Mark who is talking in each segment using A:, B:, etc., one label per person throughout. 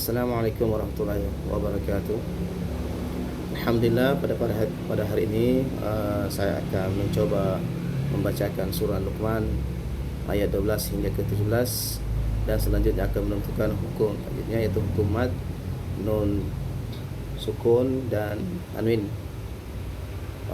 A: Assalamualaikum warahmatullahi wabarakatuh. Alhamdulillah pada hari ini saya akan mencoba membacakan surah Luqman ayat 12 hingga ke 17 dan selanjutnya akan menentukan hukum selanjutnya, yaitu hukum mad, nun, sukun dan tanwin.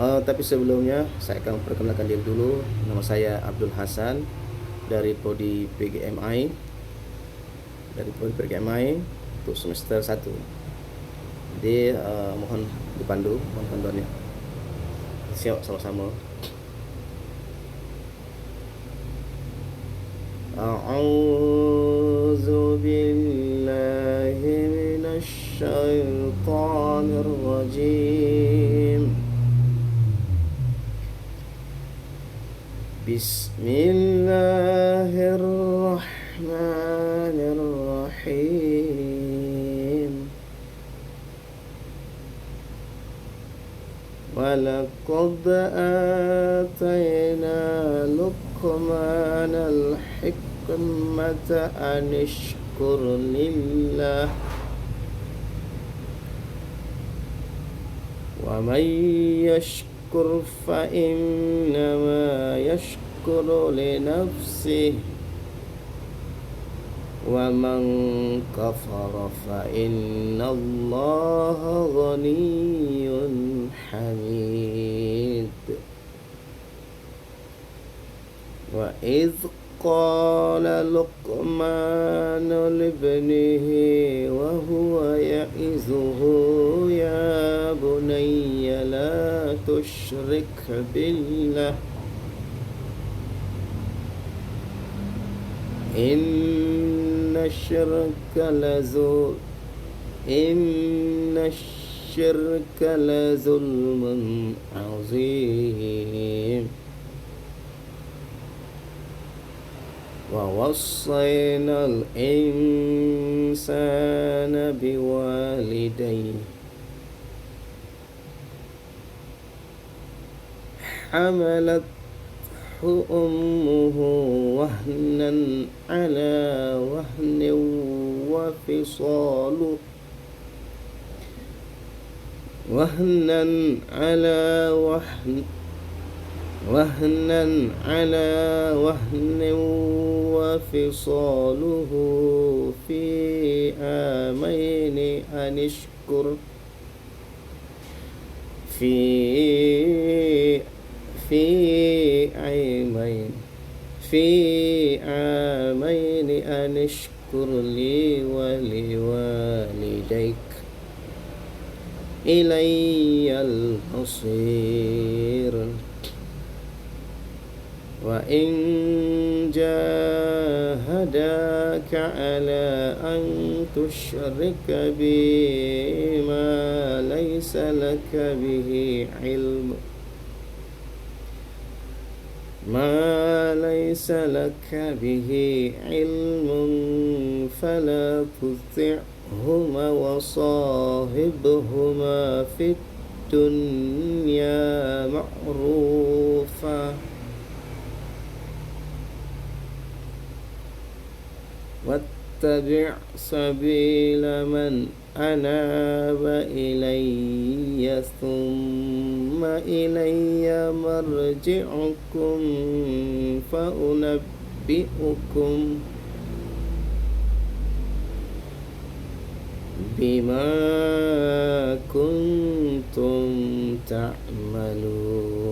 A: Tapi sebelumnya saya akan perkenalkan diri dulu. Nama saya Abdul Hasan dari Prodi PGMI untuk semester 1. Jadi mohon dipandu, mohon panduannya. Siap sama-sama. A'udzu billahi minasy syaithanir rajim. Bismillahirrahmanirrahim. Walaqad atayna Luqmanal hikmata an ishkur lillah wa man yashkur fa innama yashkuru li nafsihi wa man kafara fa innallaha ghaniyyun hamid. Wa idh qala Luqmanu libnihi wa huwa ya'izuhu ya bunayya la tushrik billah inna syirka la zulmun azim. Wa wassayna al-insana biwalidayhi hamalathu ummuhu wahnan ala wahnin wa fisaluhu fi amaini anishkur li wa liwalidayk ilayyal masir. Wa in jahadaka ala an tushrika bima laysa laka bihi ilm fala tuti'huma wa sahibhuma fid dunya ma'rufa wattabi' sabila man anaba ilayya thumma ilayya marji'ukum fa unabbi'ukum bima kuntum ta'malun.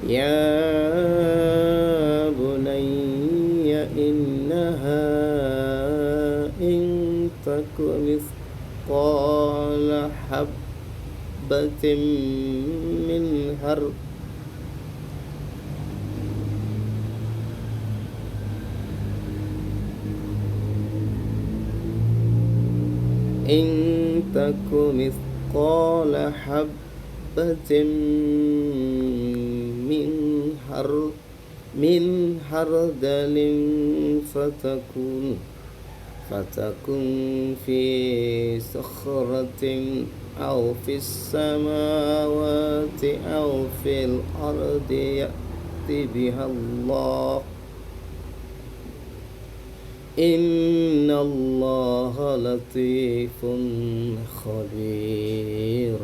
A: Ya bunayya innaha in taku mithqala habbatin min min hardalin fatakun fi sakhratin aw fis samawati aw fil ardi ya'ti biha Allah Innallaha latifun khabir.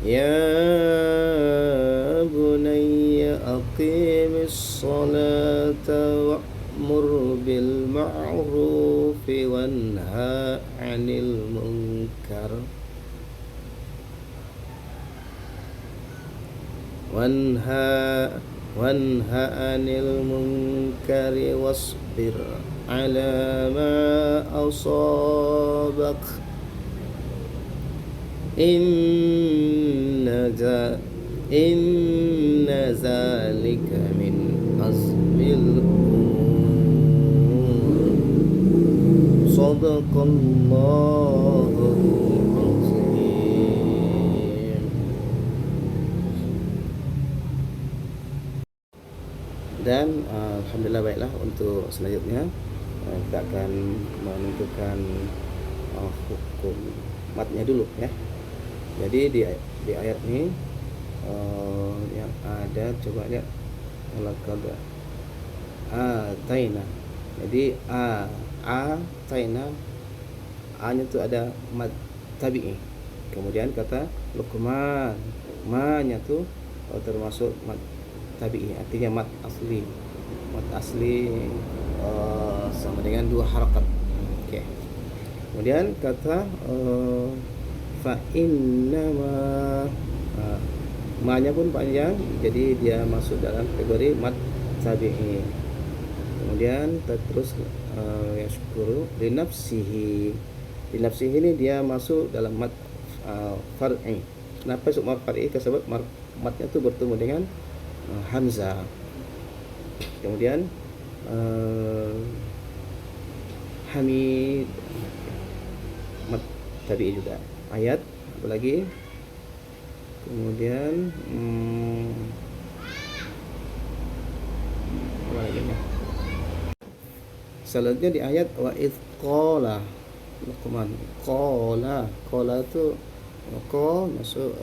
A: Ya bunayya aqimis salata wa'mur bil ma'rufi wanha 'anil munkar wanha 'anil munkari wasbir 'ala ma asabak inna zalika min azmil umur. Sadaqallahul azim. Dan alhamdulillah, baiklah, untuk selanjutnya kita akan menentukan hukum matnya dulu ya. Jadi di ayat ini yang ada, coba lihat, laqad ataina. Jadi ataina, a-nya itu ada mad tabi'i. Kemudian kata Luqman, ma-nya tuh termasuk mad tabi'i, artinya mad asli. Mad asli sama dengan dua harakat. Oke. Kemudian kata fa innama, ma-nya pun panjang, jadi dia masuk dalam kategori mad tabi'i. Kemudian terus yashkuru li nafsihi. Li nafsihi ini dia masuk dalam mad far'i. Kenapa masuk mad far'i? Sebab madnya itu bertemu dengan hamzah. Kemudian hamid, mad tabi'i juga. Ayat apa lagi? Kemudian apa lagi nih? Selanjutnya di ayat wa idz qala Luqman, qala itu qa masuk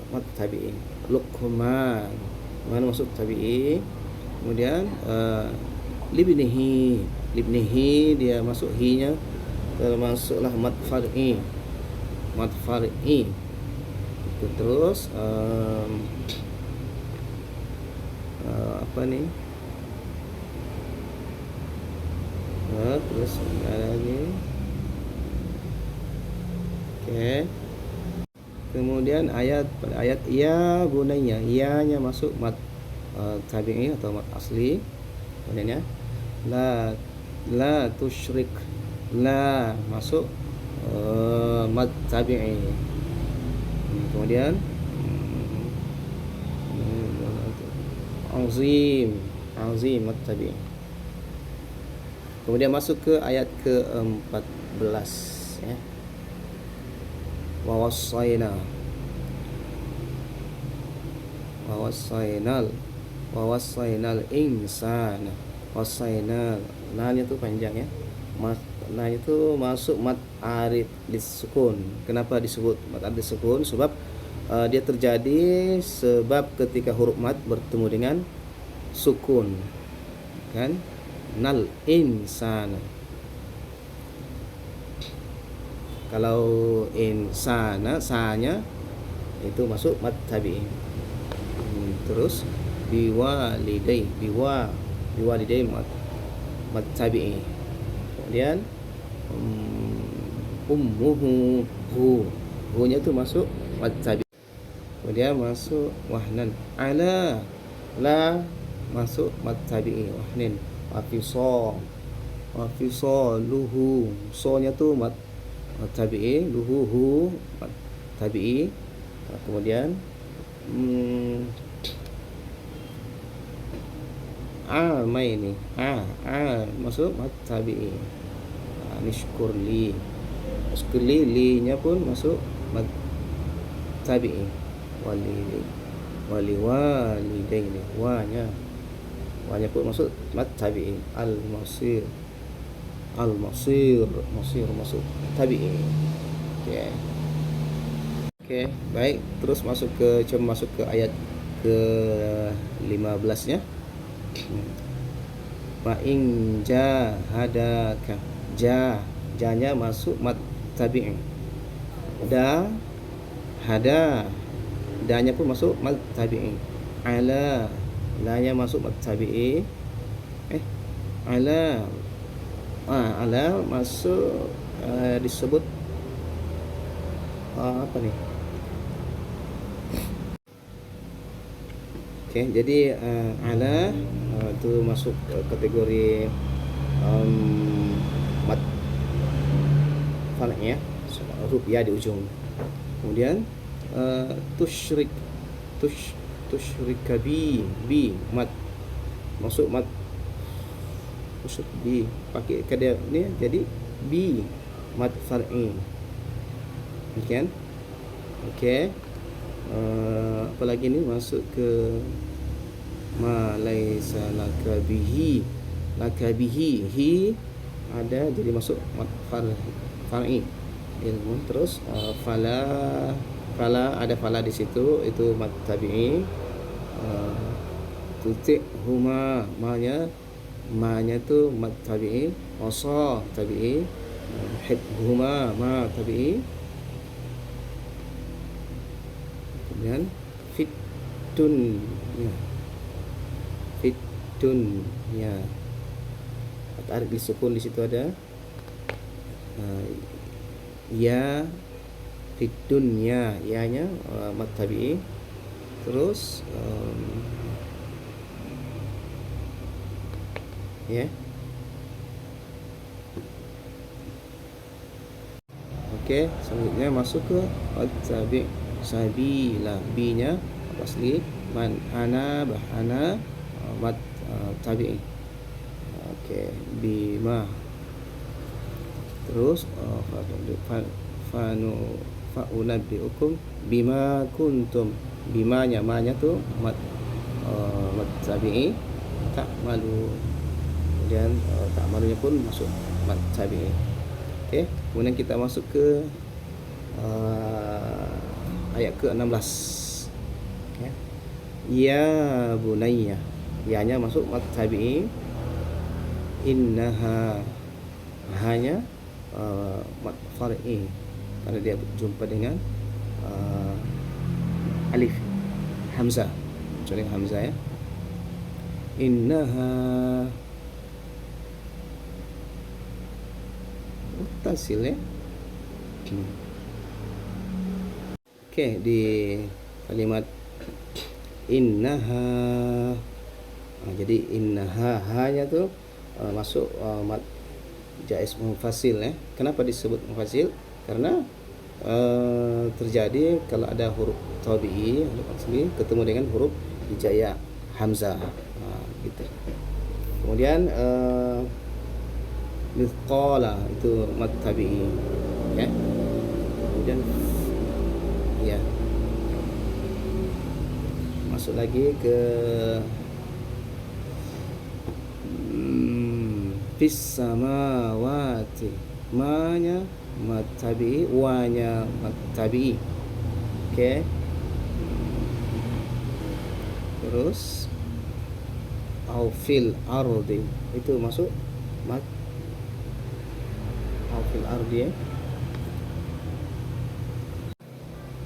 A: mad tabi'i. Luqman mana masuk tabi'i. Kemudian libnihi dia masuk hi-nya termasuklah mad far'i. Terus apa nih? Terus ada lagi. Oke. Kemudian pada ayat ya bunayya, ya-nya masuk mad tabi'i atau mad asli. Kemudian la tusyrik, la masuk mad tabi'i. Kemudian azim mad tabi'i. Kemudian masuk ke ayat ke-14 ya. Wa wassaynal insana. Wassaynal, nanya itu panjang ya. Nanya itu masuk mad arid disukun. Kenapa disebut mad arid disukun? Sebab dia terjadi sebab ketika huruf mad bertemu dengan sukun, kan? Nal insana. Kalau insana, sa-nya itu masuk mad tabi'i. Terus biwalidai mad tabi'i. Kemudian ummuhu, hu-nya itu masuk mad tabi'i. Kemudian masuk wahnan, ala, la masuk mad tabi'i, wahnin. Wafisaluhu, so-nya tuh mad tabi'i, luhu mad tabi'i. Kemudian ini masuk mad tabi'i. Nishkurli, li-nya pun masuk mad tabi'i. Walidaini, wa-nya pun masuk mad tabi'i. Al-masir masuk tabi'i. Oke. Baik, terus masuk ke ayat ke 15-nya. Fa in jahadaka, janya masuk mad tabi'i. Da, hada, danya pun masuk mad tabi'i. Ala, lanya masuk mad tabi'i. Ala, ala masuk disebut apa nih? Oke, jadi ala itu masuk kategori mad far'i ya, huruf ya di ujung. Kemudian tusyrika bi mad masuk mad usul bi, pakai kada ni jadi bi mad far'i. Demikian. Okey. Apa lagi ni masuk ke ma laisa laka bihi. Laka bihi, hi ada jadi masuk mad far'i ilmu. Terus fala ada fala di situ, itu mad tabi'i. Tuti huma, manya tu mad tabi'i. Wasa tabi'i. Hibhuma ma tabi'i. Kemudian fitun ya. Fitun ya. Tarik di sukun di situ ada. Ya fitun ya, ya-nya mad tabi'i. Terus ya. Okey, selanjutnya masuk ke mad tabi'. Sabila, bi-nya asli man ana bahana mad tabi'i. Okey, bima. Terus fa'unabbi'ukum bima kuntum. Bimanya, manya tu mad tabi'i. Tak malu. Kemudian tak malunya pun masuk mad tabi'i. Okey, kemudian kita masuk ke ayat ke-16. Okay. Ya bunayya, ya-nya masuk mad tabi'i. Innaha, hanya mad far'i karena dia berjumpa dengan alif hamzah, kecuali hamzah ya. Innaha mutasil ya. Okey, di kalimat innaha, jadi innaha, hanya tu masuk mad jaiz munfasil ya. Kenapa disebut munfasil? Karena terjadi kalau ada huruf tabi'i, huruf asli ketemu dengan huruf hijaiyah hamzah, gitu. Kemudian mithqala itu mad tabi'i ya. Kemudian ya, masuk lagi ke fis samawati, ma-nya mad tabi'i, wa-nya mad tabi'i. Okey. Terus au fil ardi, itu masuk mad au fil ardi ya.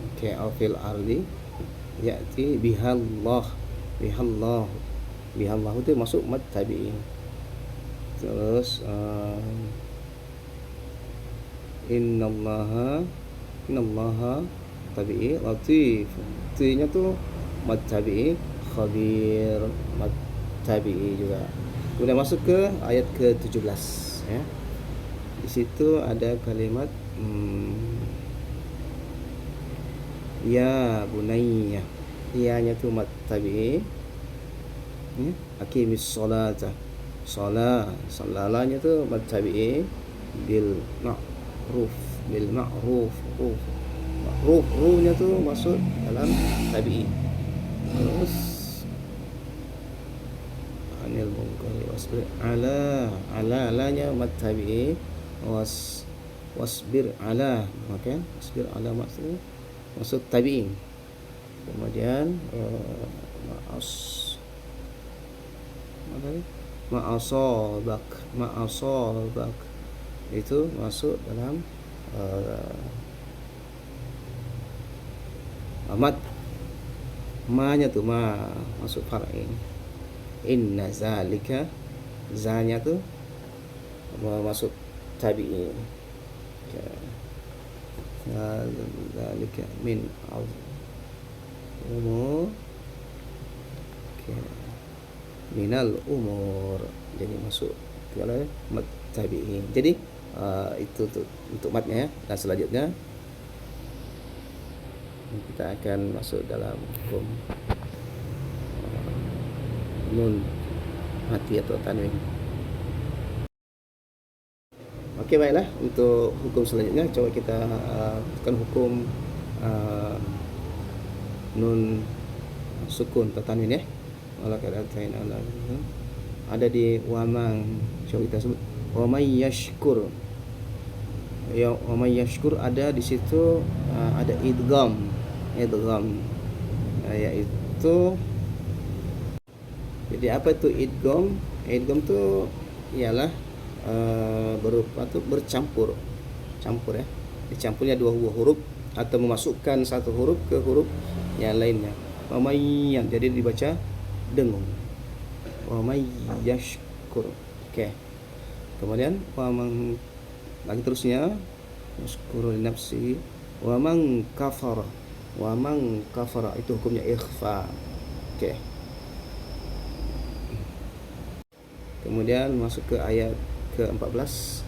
A: Okey, au fil ardi ya'ti bihallah. Bihallah itu masuk mad tabi'i. Terus innallaha tabi'i. Latif, T-nya tu mad tabi'i. Khabir mad tabi'i juga. Kemudian masuk ke ayat ke-17 ya. Di situ ada kalimat ya bunayya, ya-nya tu mad tabi'i ya. Aqimis sholata, salalanya tu mad tabi'i. Bil ma'ruf, ru-nya tu masuk dalam tabi'i. Terus anil munkari wasbir ala, lanya mad tabi'i. Wasbir ala, maka wasbir ala maksudnya masuk tabi'i. Kemudian ma'as ma'asobak, ma'asobak itu masuk dalam amat ma-nya tuh ma masuk far'i. Inna zalika, zanya tuh masuk tabi'i. Zalika min umur, minal umur, jadi masuk kalau mat tabi'i. Jadi itu untuk matnya ya. Dan selanjutnya kita akan masuk dalam hukum nun mati atau tanwin. Oke, baiklah, untuk hukum selanjutnya coba kita tekan hukum nun sukun atau tanwin ya. Ada di wamang, coba kita sebut wamay yashkur. Ya, wamay yashkur ada di situ, ada idgham, yaitu, jadi apa itu idgham? Idgham itu ialah berupa tuh bercampur ya, dicampurnya dua huruf atau memasukkan satu huruf ke huruf yang lainnya. Wamay, jadi dibaca dengung, wamay yashkur. Oke. Kemudian wamang, lagi terusnya yashkuru li nafsi, wamang kafara, itu hukumnya ikhfa. Oke. Kemudian masuk ke ayat ke-14,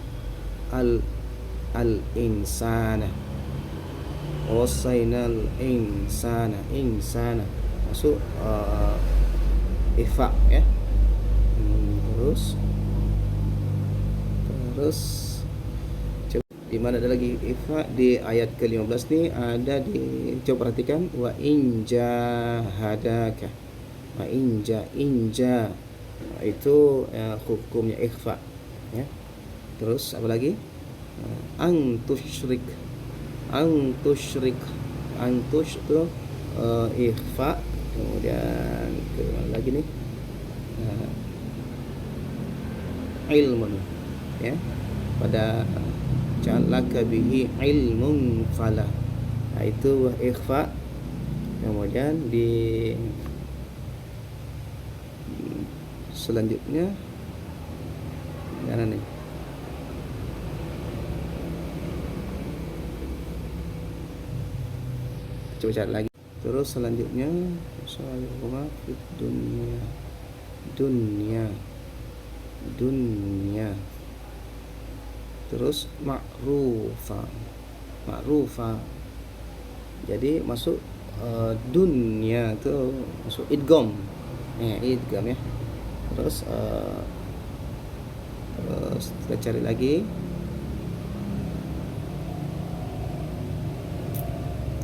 A: al-insana, wasainal insana, masuk ikhfa ya. Terus coba di mana ada lagi ikhfa di ayat ke-15 nih, ada di, coba perhatikan, wa injahadaka, wa inja itu hukumnya ikhfa ya. Terus apa lagi? Antusyrik itu ikhfa. Kemudian ke mana lagi nih? Ilmun ya, pada ja'alaka bihi ilmun fala, itu ikhfa. Kemudian di selanjutnya mana nih? Coba cari lagi. Terus selanjutnya soalnya dunia. Terus ma'rufa. Jadi masuk dunia itu masuk idgham ya. Terus kita cari lagi.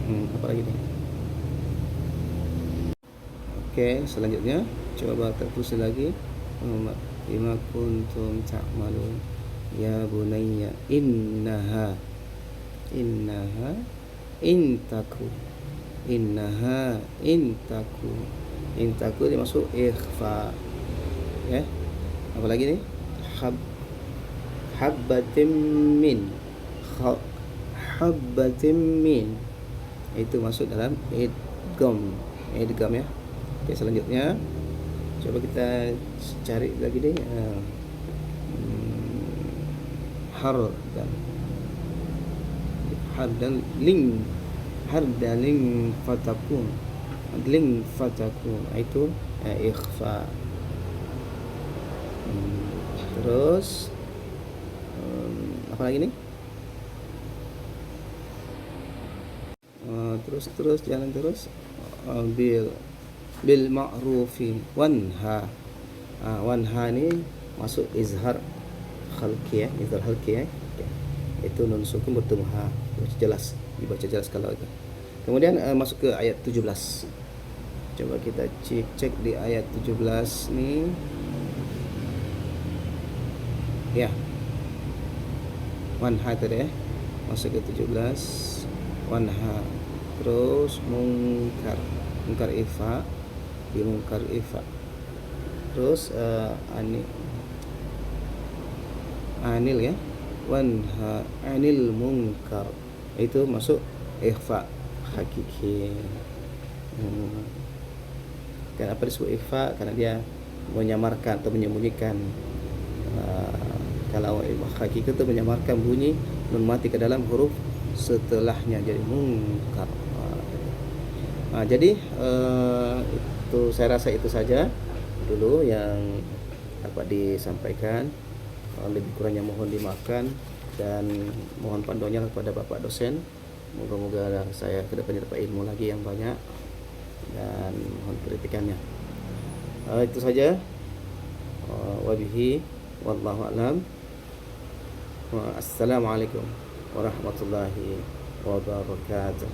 A: Apa lagi nih? Oke, selanjutnya coba terus lagi. Bima kuntum ta'malun ya bunayya innaha intaku dimasuk ikhfa ya. Apa lagi nih? Habbatim min itu masuk dalam idgham ya. Oke, selanjutnya coba kita cari lagi deh, hardaling fatakun itu ikhfa. Terus apa lagi nih? Terus jalan terus. Bil ma'rufi wanha. Wanha ini masuk izhar khalqi ya, itu nun sukun bertemu ha, dibaca jelas kalau itu. Kemudian masuk ke ayat 17. Coba kita cek di ayat 17 nih ya, wanha tadi ya, masuk ke 17 wanha. terus mungkar, mungkar ifa, di mungkar ifa, terus anil ya, wanha anil mungkar, itu masuk ikhfa hakiki. Kenapa disebut ikhfa? Karena dia menyamarkan atau menyembunyikan. Kalau hakiki itu menyamarkan bunyi nun mati ke dalam huruf setelahnya, jadi mungkar. Jadi itu saya rasa itu saja dulu yang dapat disampaikan. Lebih kurangnya mohon dimaafkan dan mohon panduannya kepada Bapak dosen. Moga-moga saya kedepannya dapat ilmu lagi yang banyak dan mohon kritikannya. Itu saja. Wabihi wallahu a'lam. Assalamualaikum warahmatullahi wabarakatuh.